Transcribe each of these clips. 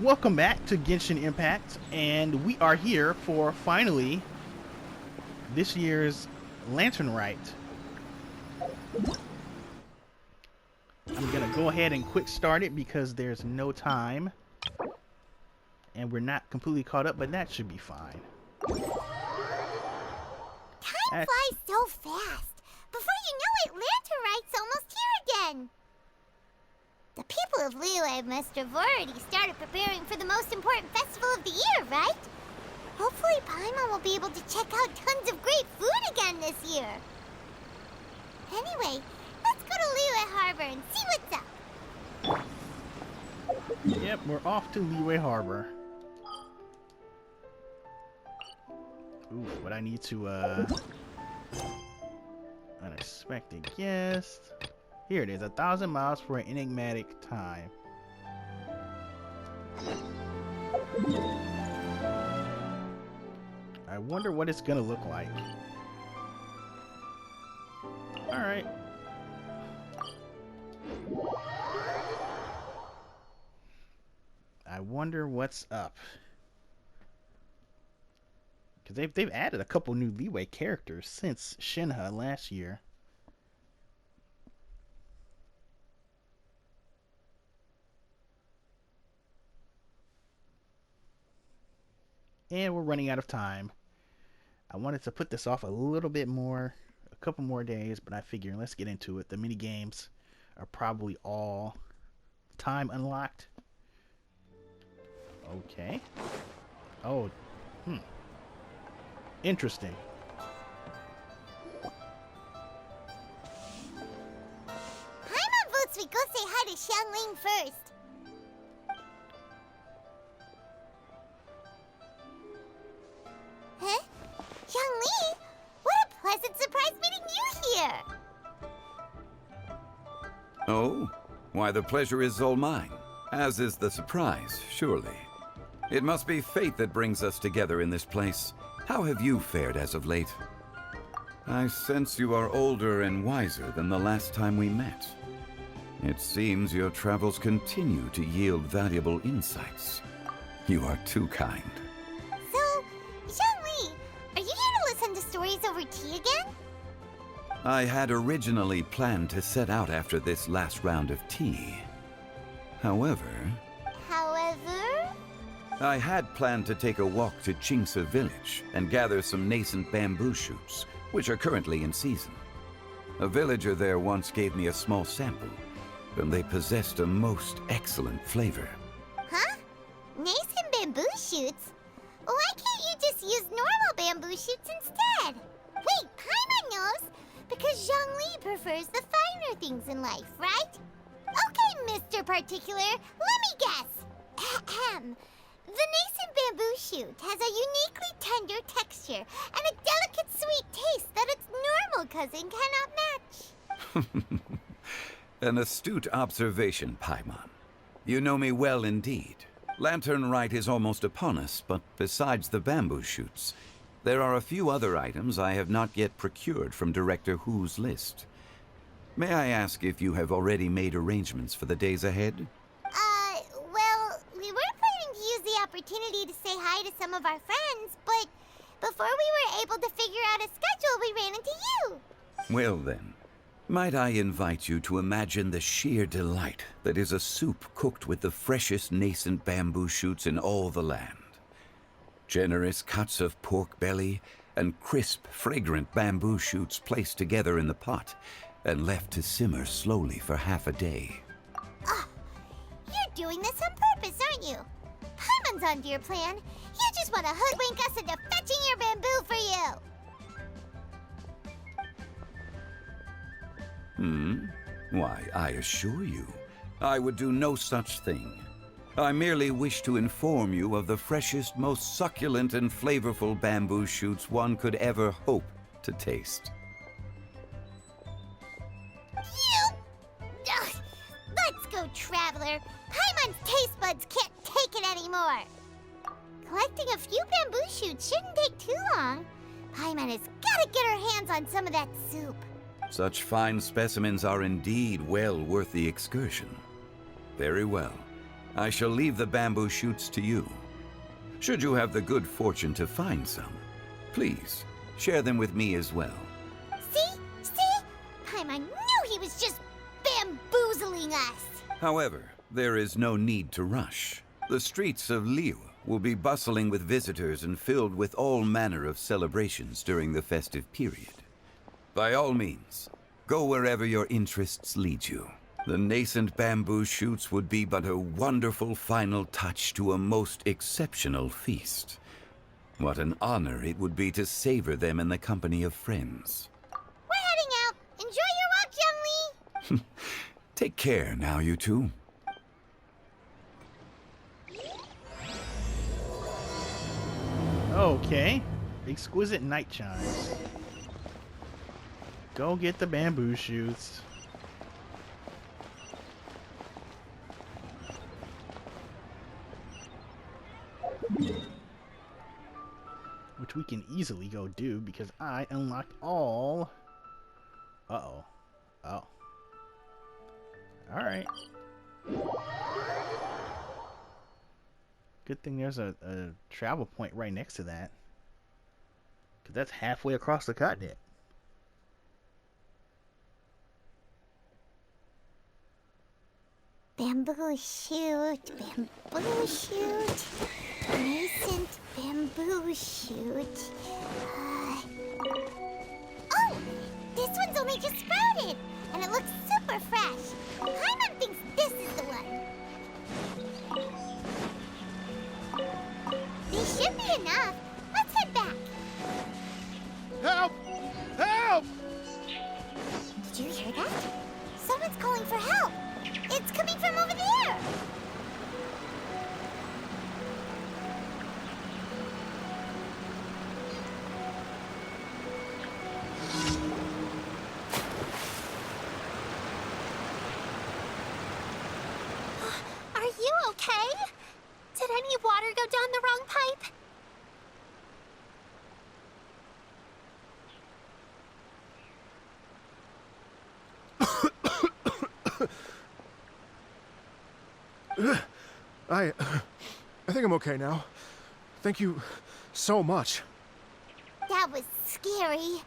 Welcome back to Genshin Impact, and we are here for finally this year's Lantern Rite. I'm gonna go ahead and quick start it because there's no time, and we're not completely caught up, but that should be fine. Time flies so fast. Before you know it, Lantern Rite's almost here again. The people of Liyue must have already started preparing for the most important festival of the year, right? Hopefully Paimon will be able to check out tons of great food again this year. Anyway, let's go to Liyue Harbor and see what's up. Yep, we're off to Liyue Harbor. Ooh, but I need to, unexpected guest. Here it is, 1,000 miles for an enigmatic time. I wonder what it's gonna look like. Alright. I wonder what's up. Because they've added a couple new Liyue characters since Shinha last year. And we're running out of time. I wanted to put this off a little bit more, a couple more days, but I figure let's get into it. The mini games are probably all time unlocked. Okay. Oh, interesting. Paimon votes we go say hi to Xiangling first. Huh? Zongli? What a pleasant surprise meeting you here! Oh? Why, the pleasure is all mine. As is the surprise, surely. It must be fate that brings us together in this place. How have you fared as of late? I sense you are older and wiser than the last time we met. It seems your travels continue to yield valuable insights. You are too kind. Are you here to listen to stories over tea again? I had originally planned to set out after this last round of tea. However, I had planned to take a walk to Qingce village and gather some nascent bamboo shoots, which are currently in season. A villager there once gave me a small sample, and they possessed a most excellent flavor. Huh? Nascent bamboo shoots? Why can't you just use normal bamboo shoots instead? Wait, Paimon knows! Because Zongli prefers the finer things in life, right? Okay, Mr. Particular, let me guess. Ahem. The nascent bamboo shoot has a uniquely tender texture and a delicate sweet taste that its normal cousin cannot match. An astute observation, Paimon. You know me well indeed. Lantern Rite is almost upon us, but besides the bamboo shoots, there are a few other items I have not yet procured from Director Hu's list. May I ask if you have already made arrangements for the days ahead? Well, we were planning to use the opportunity to say hi to some of our friends, but before we were able to figure out a schedule, we ran into you. Well then, might I invite you to imagine the sheer delight that is a soup cooked with the freshest nascent bamboo shoots in all the land. Generous cuts of pork belly and crisp, fragrant bamboo shoots placed together in the pot and left to simmer slowly for half a day. You're doing this on purpose, aren't you? Paimon's onto your plan. You just want to hoodwink us into fetching your bamboo for you. Why, I assure you, I would do no such thing. I merely wish to inform you of the freshest, most succulent and flavorful bamboo shoots one could ever hope to taste. Ugh. Let's go, Traveler. Paimon's taste buds can't take it anymore. Collecting a few bamboo shoots shouldn't take too long. Paimon has got to get her hands on some of that soup. Such fine specimens are indeed well worth the excursion. Very well. I shall leave the bamboo shoots to you. Should you have the good fortune to find some, please share them with me as well. See? See? Paimon knew he was just bamboozling us. However, there is no need to rush. The streets of Liyue will be bustling with visitors and filled with all manner of celebrations during the festive period. By all means, go wherever your interests lead you. The nascent bamboo shoots would be but a wonderful final touch to a most exceptional feast. What an honor it would be to savor them in the company of friends. We're heading out. Enjoy your walk, Zongli. Take care now, you two. Okay. Exquisite night chimes. Go get the bamboo shoots. Which we can easily go do because I unlocked all... Uh-oh. Oh. Alright. Good thing there's a travel point right next to that. Because that's halfway across the continent. Bamboo shoot, bamboo shoot, nascent bamboo shoot. Oh! This one's only just sprouted, and it looks super fresh. Paimon thinks this is the one. These should be enough. Let's head back. Help! Help! Did you hear that? Someone's calling for help. It's coming from over there. Are you okay? Did any water go down the wrong pipe? I think I'm okay now. Thank you so much. That was scary.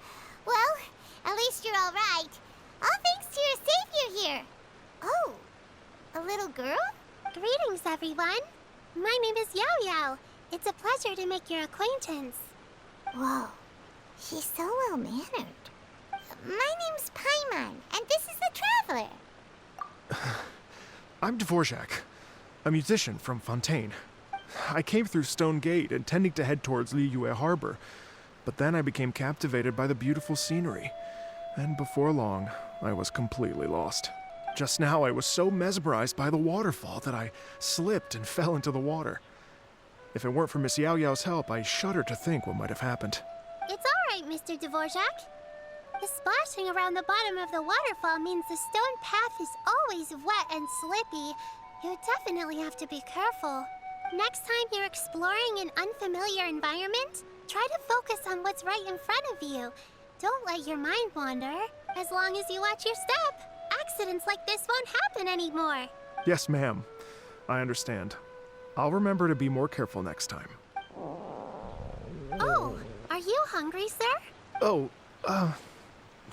Well, at least you're all right. All thanks to your savior here. Oh, a little girl? Greetings, everyone. My name is Yaoyao. It's a pleasure to make your acquaintance. Whoa, she's so well-mannered. My name's Paimon, and this is the Traveler. I'm Dvorak, a musician from Fontaine. I came through Stone Gate intending to head towards Liyue Harbor, but then I became captivated by the beautiful scenery. And before long, I was completely lost. Just now, I was so mesmerized by the waterfall that I slipped and fell into the water. If it weren't for Miss Yaoyao's help, I shudder to think what might have happened. It's all right, Mr. Dvorak. The splashing around the bottom of the waterfall means the stone path is always wet and slippy. You definitely have to be careful. Next time you're exploring an unfamiliar environment, try to focus on what's right in front of you. Don't let your mind wander. As long as you watch your step, accidents like this won't happen anymore. Yes, ma'am. I understand. I'll remember to be more careful next time. Oh, are you hungry, sir? Oh,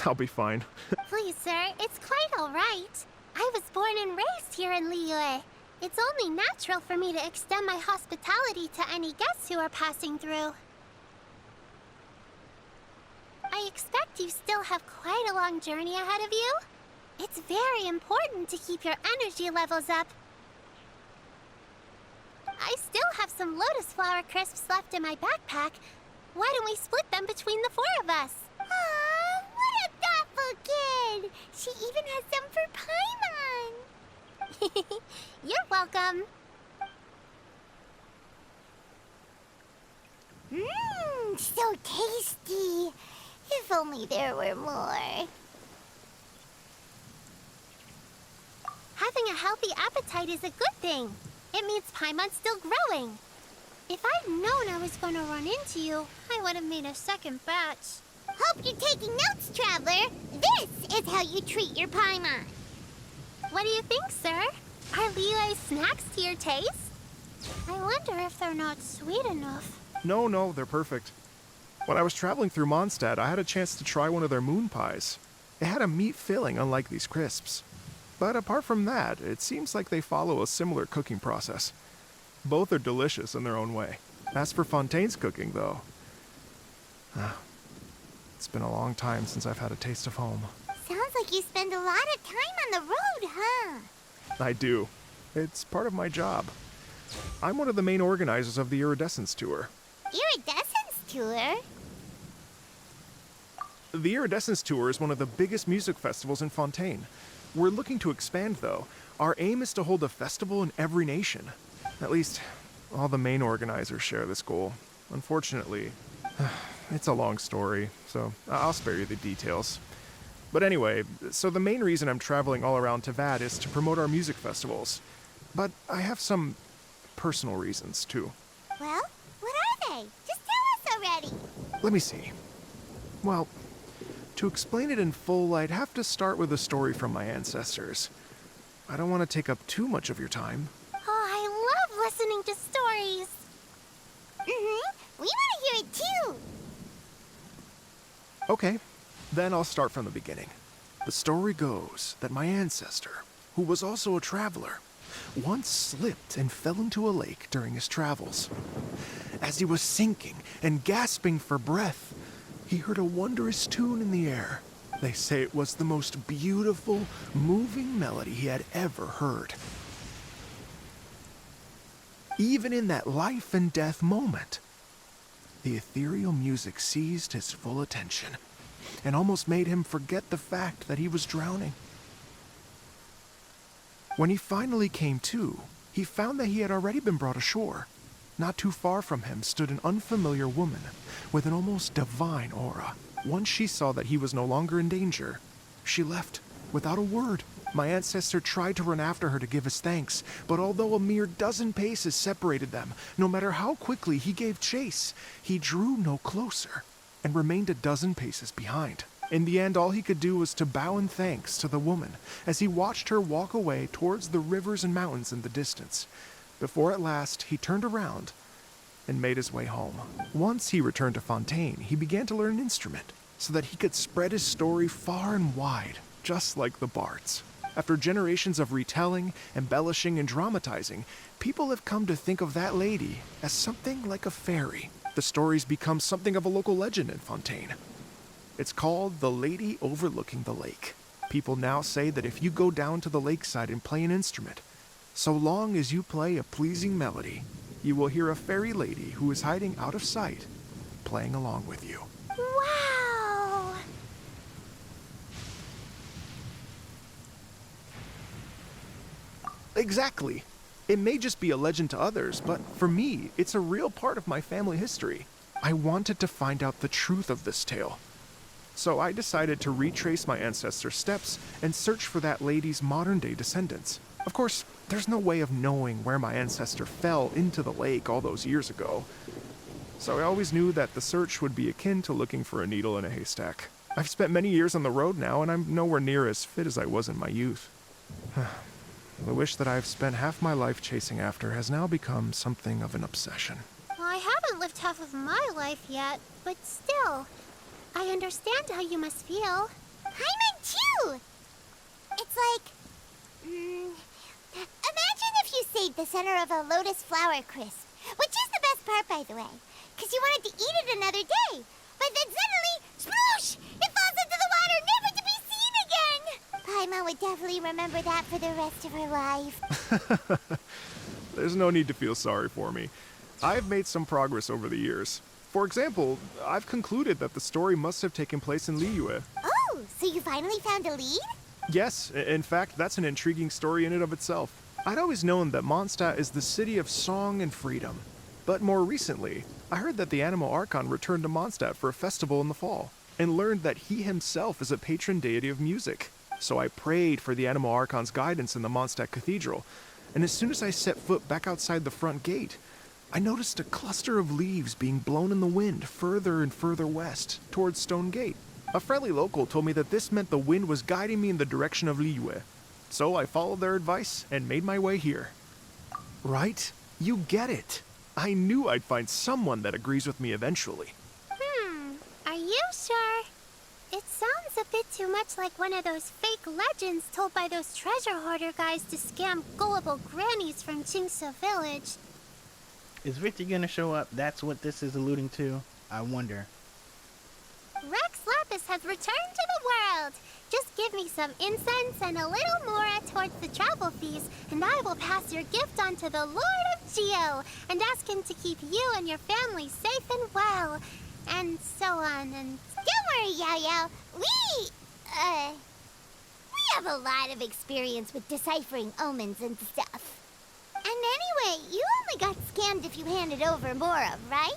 I'll be fine. Please, sir, it's quite all right. I was born and raised here in Liyue. It's only natural for me to extend my hospitality to any guests who are passing through. I expect you still have quite a long journey ahead of you. It's very important to keep your energy levels up. I still have some lotus flower crisps left in my backpack. Why don't we split them between the four of us? Aw, what a thoughtful kid! She even has some for Paimon. You're welcome. Mmm, so tasty. If only there were more. Having a healthy appetite is a good thing. It means Paimon's still growing. If I'd known I was going to run into you, I would have made a second batch. Hope you're taking notes, Traveler. This is how you treat your Paimon. What do you think, sir? Are Liyue's snacks to your taste? I wonder if they're not sweet enough. No, they're perfect. When I was traveling through Mondstadt, I had a chance to try one of their moon pies. It had a meat filling, unlike these crisps. But apart from that, it seems like they follow a similar cooking process. Both are delicious in their own way. As for Fontaine's cooking, though, it's been a long time since I've had a taste of home. Sounds like you spend a lot of time on the road, huh? I do. It's part of my job. I'm one of the main organizers of the Iradecent tour. Iridescence tour? The Iradecent tour is one of the biggest music festivals in Fontaine. We're looking to expand, though. Our aim is to hold a festival in every nation. At least, all the main organizers share this goal. Unfortunately, it's a long story, so I'll spare you the details. But anyway, so the main reason I'm traveling all around Tavad is to promote our music festivals. But I have some personal reasons, too. Well, what are they? Just tell us already. Let me see. Well, to explain it in full, I'd have to start with a story from my ancestors. I don't want to take up too much of your time. Oh, I love listening to stories. We want to hear it too. Okay, then I'll start from the beginning. The story goes that my ancestor, who was also a traveler, once slipped and fell into a lake during his travels. As he was sinking and gasping for breath, he heard a wondrous tune in the air. They say it was the most beautiful, moving melody he had ever heard. Even in that life and death moment, the ethereal music seized his full attention and almost made him forget the fact that he was drowning. When he finally came to, he found that he had already been brought ashore. Not too far from him stood an unfamiliar woman with an almost divine aura. Once she saw that he was no longer in danger, she left without a word. My ancestor tried to run after her to give his thanks, but although a mere dozen paces separated them, no matter how quickly he gave chase, he drew no closer and remained a dozen paces behind. In the end, all he could do was to bow in thanks to the woman as he watched her walk away towards the rivers and mountains in the distance, before at last he turned around and made his way home. Once he returned to Fontaine, he began to learn an instrument so that he could spread his story far and wide, just like the bards. After generations of retelling, embellishing, and dramatizing, people have come to think of that lady as something like a fairy. The story's become something of a local legend in Fontaine. It's called The Lady Overlooking the Lake. People now say that if you go down to the lakeside and play an instrument, so long as you play a pleasing melody, you will hear a fairy lady who is hiding out of sight, playing along with you. Wow! Exactly. It may just be a legend to others, but for me, it's a real part of my family history. I wanted to find out the truth of this tale. So I decided to retrace my ancestors' steps and search for that lady's modern-day descendants. Of course, there's no way of knowing where my ancestor fell into the lake all those years ago. So I always knew that the search would be akin to looking for a needle in a haystack. I've spent many years on the road now, and I'm nowhere near as fit as I was in my youth. The wish that I've spent half my life chasing after has now become something of an obsession. Well, I haven't lived half of my life yet, but still, I understand how you must feel. Paimon too! It's like... imagine if you saved the center of a lotus flower crisp, which is the best part, by the way, because you wanted to eat it another day. But then suddenly, sploosh! It falls into the water, never to be seen again! Paimon would definitely remember that for the rest of her life. There's no need to feel sorry for me. I've made some progress over the years. For example, I've concluded that the story must have taken place in Liyue. Oh, so you finally found a lead? Yes, in fact, that's an intriguing story in and of itself. I'd always known that Mondstadt is the city of song and freedom. But more recently, I heard that the Animal Archon returned to Mondstadt for a festival in the fall, and learned that he himself is a patron deity of music. So I prayed for the Animal Archon's guidance in the Mondstadt Cathedral, and as soon as I set foot back outside the front gate, I noticed a cluster of leaves being blown in the wind further and further west, towards Stone Gate. A friendly local told me that this meant the wind was guiding me in the direction of Liyue. So I followed their advice and made my way here. Right? You get it. I knew I'd find someone that agrees with me eventually. Are you sure? It sounds a bit too much like one of those fake legends told by those treasure hoarder guys to scam gullible grannies from Jingsa Village. Is Victor gonna show up? That's what this is alluding to? I wonder. Rex Lapis has returned to the world. Just give me some incense and a little more towards the travel fees, and I will pass your gift on to the Lord of Geo and ask him to keep you and your family safe and well, and so on and... Don't worry, Yaoyao. We have a lot of experience with deciphering omens and stuff. And anyway, you only got scammed if you handed over Mora, right?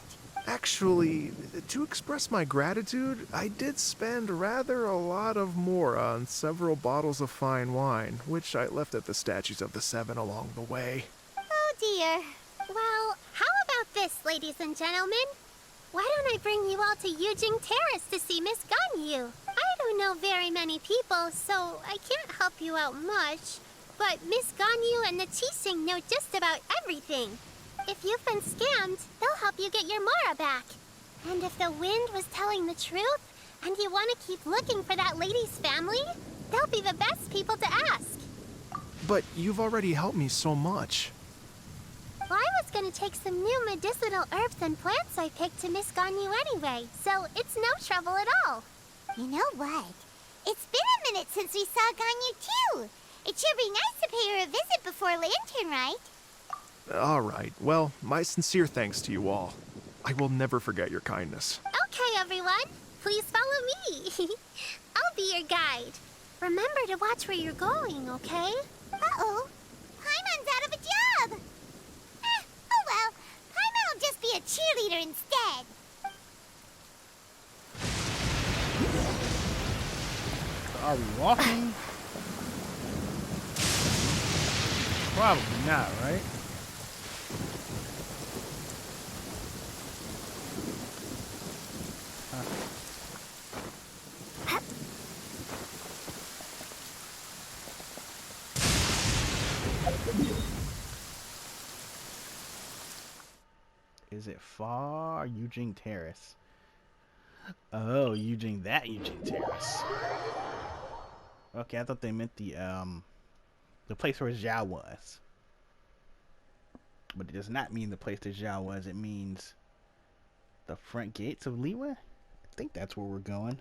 Actually, to express my gratitude, I did spend rather a lot of more on several bottles of fine wine, which I left at the Statues of the Seven along the way. Oh dear. Well, how about this, ladies and gentlemen? Why don't I bring you all to Yujing Terrace to see Miss Ganyu? I don't know very many people, so I can't help you out much. But Miss Ganyu and the Qixing know just about everything. If you've been scammed, they'll help you get your Mara back. And if the wind was telling the truth, and you want to keep looking for that lady's family, they'll be the best people to ask. But you've already helped me so much. Well, I was going to take some new medicinal herbs and plants I picked to Miss Ganyu anyway, so it's no trouble at all. You know what? It's been a minute since we saw Ganyu too. It should be nice to pay her a visit before Lantern, right? All right. Well, my sincere thanks to you all. I will never forget your kindness. Okay, everyone. Please follow me. I'll be your guide. Remember to watch where you're going, okay? Uh-oh. Paimon's out of a job. Oh well. Paimon will just be a cheerleader instead. Are we walking? Probably not, right? Is it far? Yujing Terrace. Oh, Eugene Terrace. Okay, I thought they meant the place where Zhao was. But it does not mean the place that Zhao was. It means the front gates of Liyue. I think that's where we're going.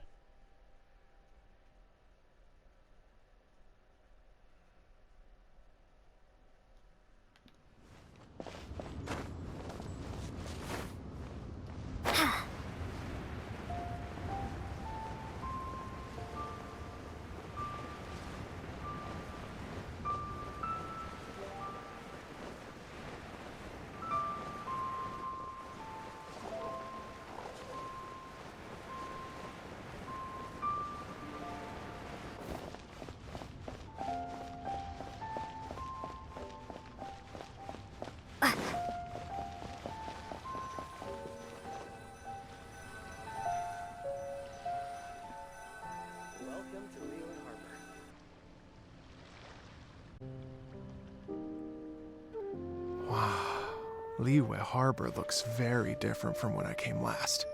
Liyue Harbor looks very different from when I came last.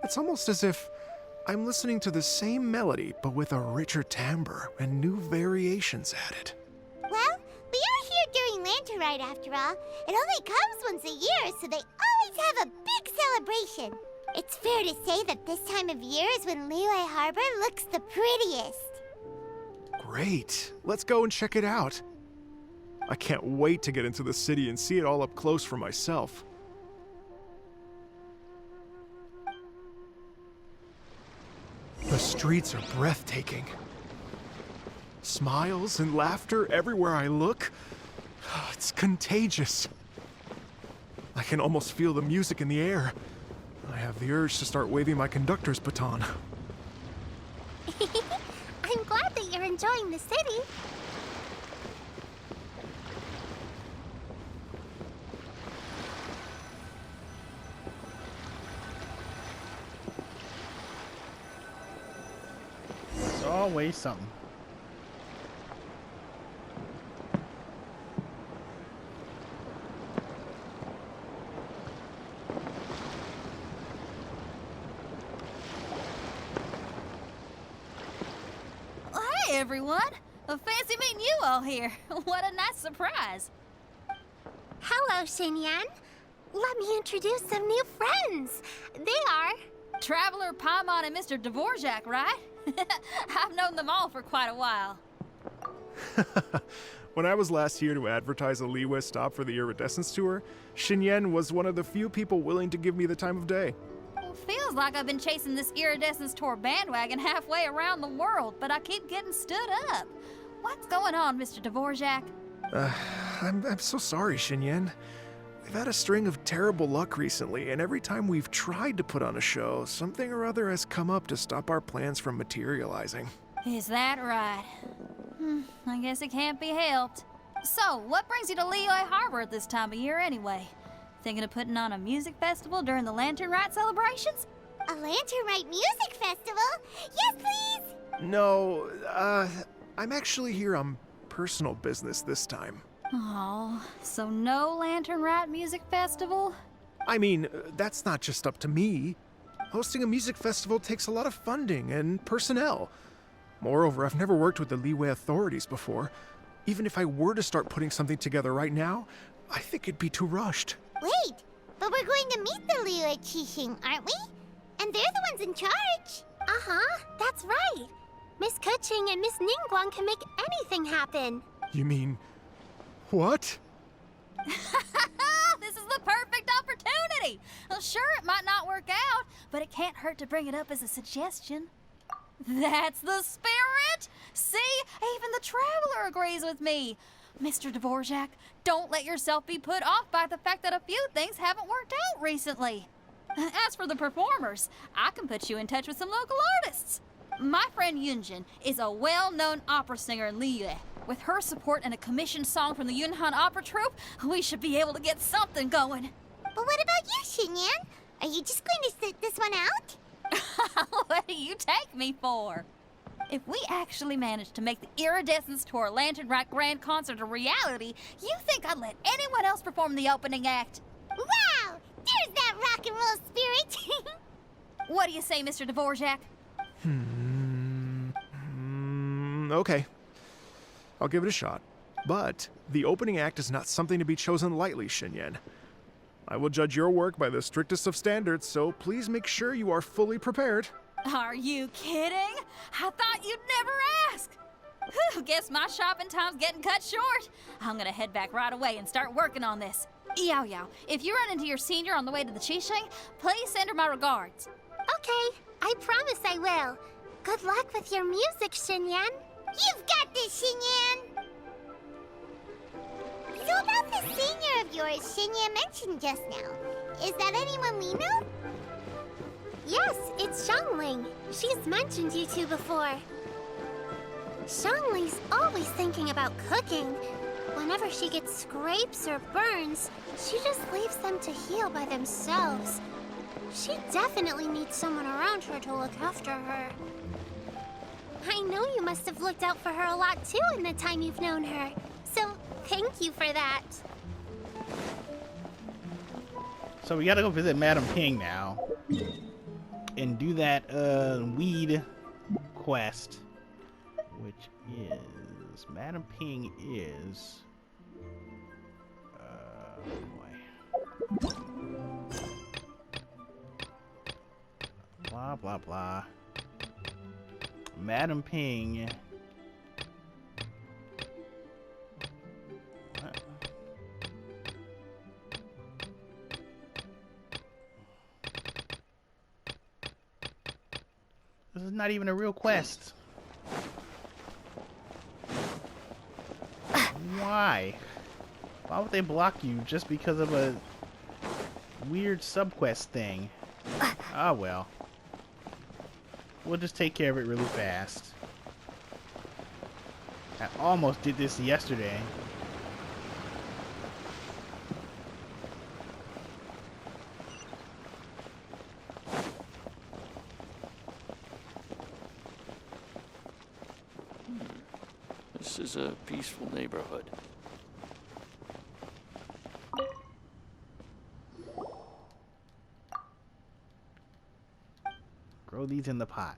It's almost as if I'm listening to the same melody, but with a richer timbre and new variations added. Well, we are here during Lantern Rite after all. It only comes once a year, so they always have a big celebration. It's fair to say that this time of year is when Liyue Harbor looks the prettiest. Great. Let's go and check it out. I can't wait to get into the city and see it all up close for myself. The streets are breathtaking. Smiles and laughter everywhere I look. It's contagious. I can almost feel the music in the air. I have the urge to start waving my conductor's baton. I'm glad that you're enjoying the city. There's always something. everyone. Fancy meeting you all here. What a nice surprise. Hello, Xinyan. Let me introduce some new friends. They are... Traveler, Paimon, and Mr. Dvorak, right? I've known them all for quite a while. When I was last here to advertise a Liyue stop for the Iradecent tour, Xinyan was one of the few people willing to give me the time of day. Well, feels like I've been chasing this Iridescence tour bandwagon halfway around the world, but I keep getting stood up. What's going on, Mr. Dvorak? I'm so sorry, Xinyan. We've had a string of terrible luck recently, and every time we've tried to put on a show, something or other has come up to stop our plans from materializing. Is that right? I guess it can't be helped. So, what brings you to Liyue Harbor at this time of year anyway? Thinking of putting on a music festival during the Lantern Rite celebrations? A Lantern Rite music festival? Yes, please! No, I'm actually here on personal business this time. Oh, so no Lantern Rite music festival? I mean, that's not just up to me. Hosting a music festival takes a lot of funding and personnel. Moreover, I've never worked with the Liyue authorities before. Even if I were to start putting something together right now, I think it'd be too rushed. Wait, but we're going to meet the Liyue Qixing, aren't we? And they're the ones in charge. Uh-huh, that's right. Miss Kuching and Miss Ningguang can make anything happen. You mean... what? This is the perfect opportunity! Well, sure, it might not work out, but it can't hurt to bring it up as a suggestion. That's the spirit! See? Even the Traveler agrees with me. Mr. Dvorak, don't let yourself be put off by the fact that a few things haven't worked out recently. As for the performers, I can put you in touch with some local artists. My friend Yunjin is a well-known opera singer in Liyue. With her support and a commissioned song from the Yunhan Opera Troupe, we should be able to get something going. But what about you, Xinyan? Are you just going to sit this one out? What do you take me for? If we actually manage to make the Iridescence Tour Lantern Rite Grand Concert a reality, you think I'd let anyone else perform the opening act? Wow! There's that rock and roll spirit! What do you say, Mr. Dvorak? Okay. I'll give it a shot. But the opening act is not something to be chosen lightly, Xinyan. I will judge your work by the strictest of standards, so please make sure you are fully prepared. Are you kidding? I thought you'd never ask. Whew, guess my shopping time's getting cut short. I'm gonna head back right away and start working on this. Yaoyao, if you run into your senior on the way to the Qixing, please send her my regards. Okay, I promise I will. Good luck with your music, Xinyan. You've got this, Xinyan! So about the senior of yours Xinyan mentioned just now, is that anyone we know? Yes, it's Zongli. She's mentioned you two before. Zhongli's always thinking about cooking. Whenever she gets scrapes or burns, she just leaves them to heal by themselves. She definitely needs someone around her to look after her. I know you must have looked out for her a lot too in the time you've known her. So, thank you for that. So we gotta go visit Madam Ping now. And do that weed quest. Which is... Madam Ping is... boy. Blah, blah, blah. Madam Ping... What? This is not even a real quest. Why? Why would they block you just because of a weird subquest thing? Ah, well. We'll just take care of it really fast. I almost did this yesterday. This is a peaceful neighborhood. Grow these in the pot.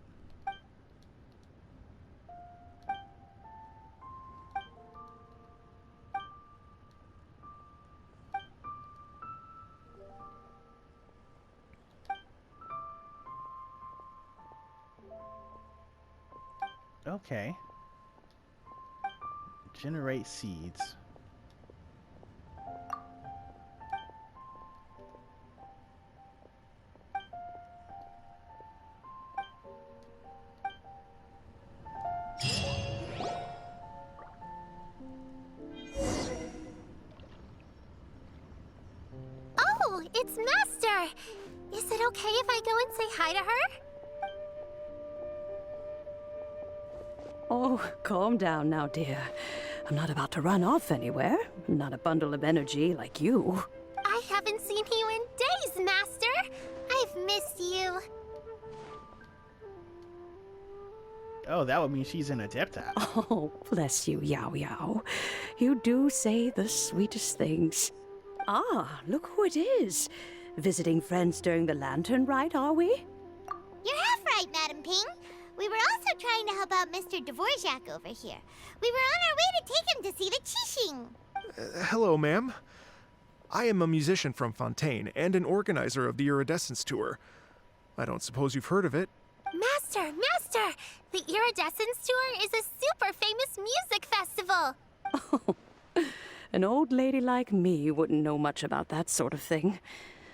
Okay. Generate seeds. Oh, it's Master! Is it okay if I go and say hi to her? Oh, calm down now, dear. I'm not about to run off anywhere. I'm not a bundle of energy like you. I haven't seen you in days, Master! I've missed you. Oh, that would mean she's an Adeptus. Oh, bless you, Yaoyao. You do say the sweetest things. Ah, look who it is. Visiting friends during the lantern rite, are we? You're half right, Madam Ping. We were also trying to help out Mr. Dvorak over here. We were on our way to take him to see the Qixing. Hello, ma'am. I am a musician from Fontaine and an organizer of the Iradecent tour. I don't suppose you've heard of it. Master! The Iradescence Tour is a super famous music festival! Oh, an old lady like me wouldn't know much about that sort of thing.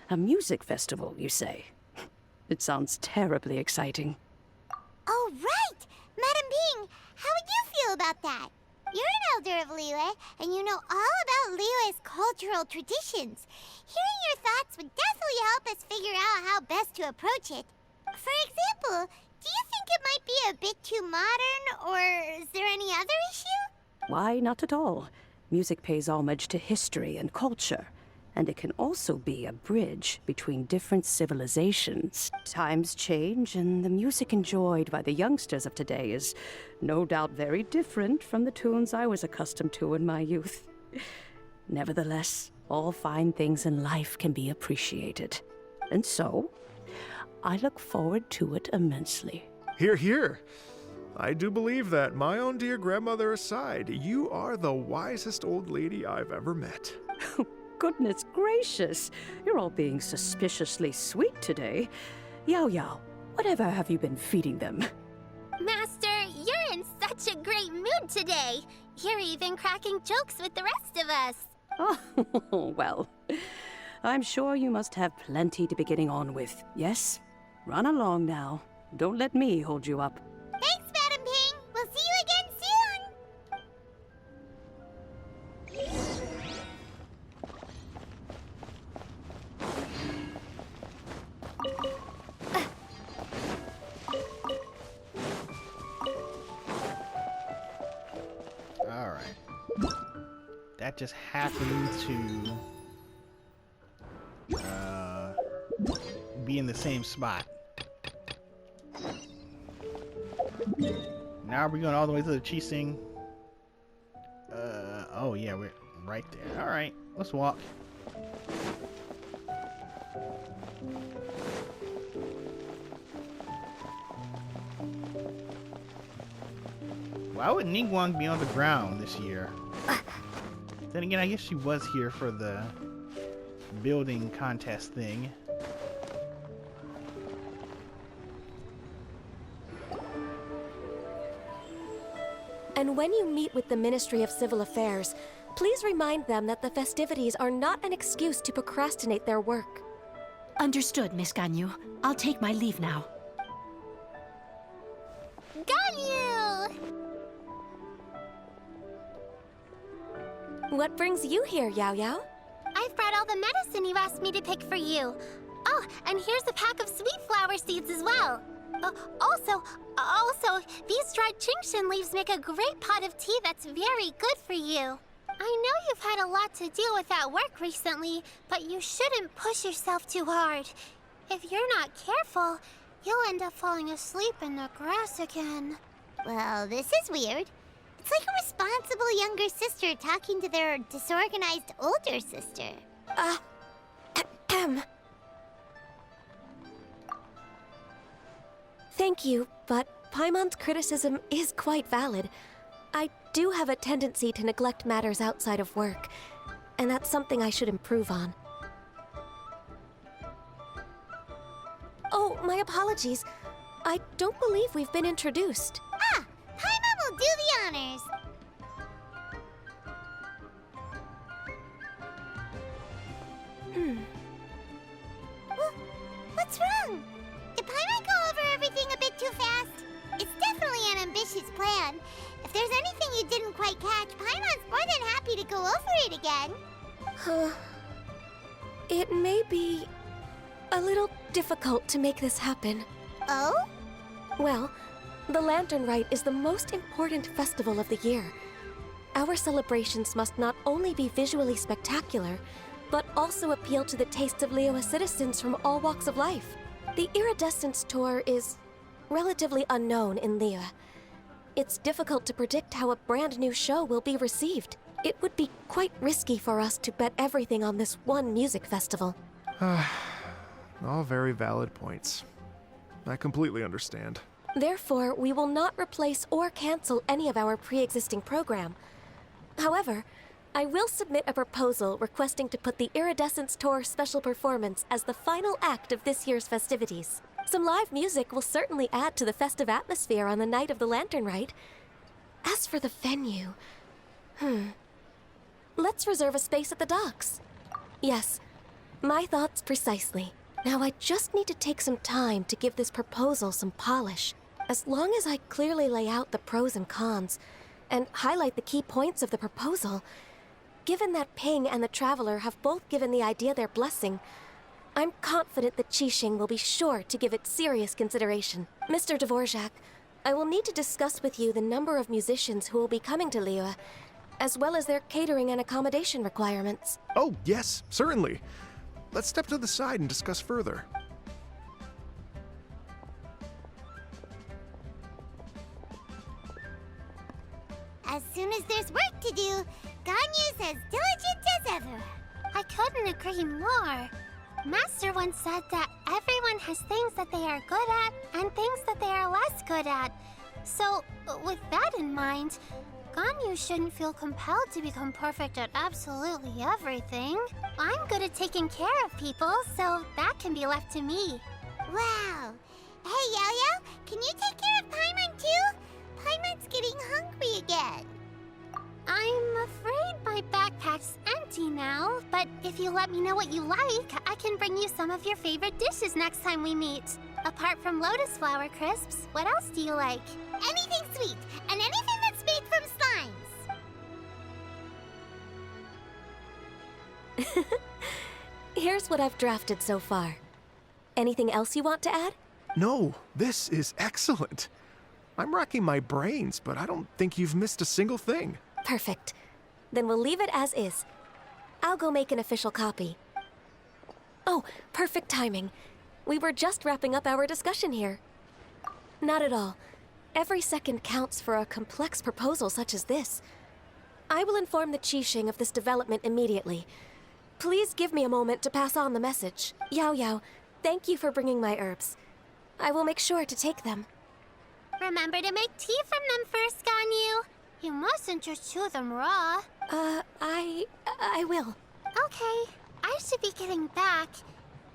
A music festival, you say? It sounds terribly exciting. Oh, right! Madam Ping, how would you feel about that? You're an elder of Liyue, and you know all about Liyue's cultural traditions. Hearing your thoughts would definitely help us figure out how best to approach it. For example, do you think it might be a bit too modern, or is there any other issue? Why, not at all. Music pays homage to history and culture, and it can also be a bridge between different civilizations. Times change, and the music enjoyed by the youngsters of today is no doubt very different from the tunes I was accustomed to in my youth. Nevertheless, all fine things in life can be appreciated. And so, I look forward to it immensely. Hear, hear. I do believe that, my own dear grandmother aside, you are the wisest old lady I've ever met. Goodness gracious, you're all being suspiciously sweet today. Yaoyao, whatever have you been feeding them? Master, you're in such a great mood today. You're even cracking jokes with the rest of us. Oh, well, I'm sure you must have plenty to be getting on with, yes? Run along now. Don't let me hold you up. Thanks, Madam Ping. We'll see you again soon. Alright. That just happened to be in the same spot. Now we're going all the way to the Qixing. Oh yeah, we're right there. Alright, let's walk. Why would Ningguang be on the ground this year? Then again, I guess she was here for the building contest thing. And when you meet with the Ministry of Civil Affairs, please remind them that the festivities are not an excuse to procrastinate their work. Understood, Miss Ganyu. I'll take my leave now. Ganyu! What brings you here, Yaoyao? I've brought all the medicine you asked me to pick for you. Oh, and here's a pack of sweet flower seeds as well. Also, these dried Qingshin leaves make a great pot of tea that's very good for you. I know you've had a lot to deal with at work recently, but you shouldn't push yourself too hard. If you're not careful, you'll end up falling asleep in the grass again. Well, this is weird. It's like a responsible younger sister talking to their disorganized older sister. Thank you, but Paimon's criticism is quite valid. I do have a tendency to neglect matters outside of work, and that's something I should improve on. Oh, my apologies. I don't believe we've been introduced. Ah, Paimon honors. What's wrong? Did Paimon go over everything a bit too fast? It's definitely an ambitious plan. If there's anything you didn't quite catch, Paimon's more than happy to go over it again. It may be a little difficult to make this happen. Oh? Well, the Lantern Rite is the most important festival of the year. Our celebrations must not only be visually spectacular, but also appeal to the tastes of Liyue citizens from all walks of life. The Iradecent tour is relatively unknown in Liyue. It's difficult to predict how a brand new show will be received. It would be quite risky for us to bet everything on this one music festival. All very valid points. I completely understand. Therefore, we will not replace or cancel any of our pre-existing program. However, I will submit a proposal requesting to put the Iradecent Tour special performance as the final act of this year's festivities. Some live music will certainly add to the festive atmosphere on the night of the Lantern Rite. As for the venue, let's reserve a space at the docks. Yes, my thoughts precisely. Now I just need to take some time to give this proposal some polish. As long as I clearly lay out the pros and cons, and highlight the key points of the proposal, given that Ping and the Traveler have both given the idea their blessing, I'm confident that Qixing will be sure to give it serious consideration. Mr. Dvorak, I will need to discuss with you the number of musicians who will be coming to Liyue, as well as their catering and accommodation requirements. Oh, yes, certainly. Let's step to the side and discuss further. As soon as there's work to do, Ganyu's as diligent as ever. I couldn't agree more. Master once said that everyone has things that they are good at and things that they are less good at. So, with that in mind, Ganyu shouldn't feel compelled to become perfect at absolutely everything. I'm good at taking care of people, so that can be left to me. Wow. Hey, Yaoyao, can you take care of Paimon too? Paimon's getting hungry again. I'm afraid my backpack's empty now, but if you let me know what you like, I can bring you some of your favorite dishes next time we meet. Apart from lotus flower crisps, what else do you like? Anything sweet, and anything that's made from slimes. Here's what I've drafted so far. Anything else you want to add? No, this is excellent. I'm racking my brains, but I don't think you've missed a single thing. Perfect. Then we'll leave it as is. I'll go make an official copy. Oh, perfect timing. We were just wrapping up our discussion here. Not at all. Every second counts for a complex proposal such as this. I will inform the Qixing of this development immediately. Please give me a moment to pass on the message. Yaoyao, thank you for bringing my herbs. I will make sure to take them. Remember to make tea from them first, Ganyu. You mustn't just chew them raw. I will. Okay, I should be getting back.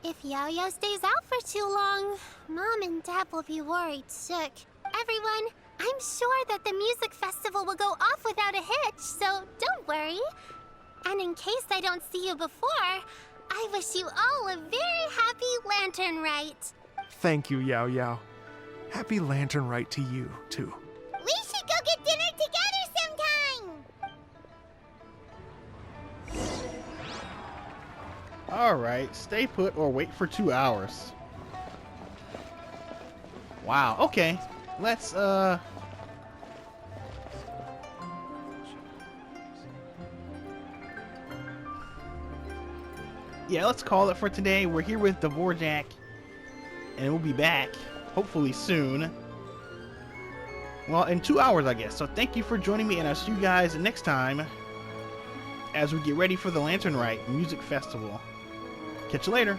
If Yaoyao stays out for too long, Mom and Dad will be worried sick. Everyone, I'm sure that the music festival will go off without a hitch, so don't worry. And in case I don't see you before, I wish you all a very happy Lantern Rite. Thank you, Yaoyao. Happy Lantern Rite to you, too. We should go get dinner together sometime. Alright, stay put or wait for 2 hours. Wow, okay. Let's, yeah, let's call it for today. We're here with Dvorak, and we'll be back, hopefully soon. Well, in 2 hours, I guess. So thank you for joining me, and I'll see you guys next time as we get ready for the Lantern Rite Music Festival. Catch you later.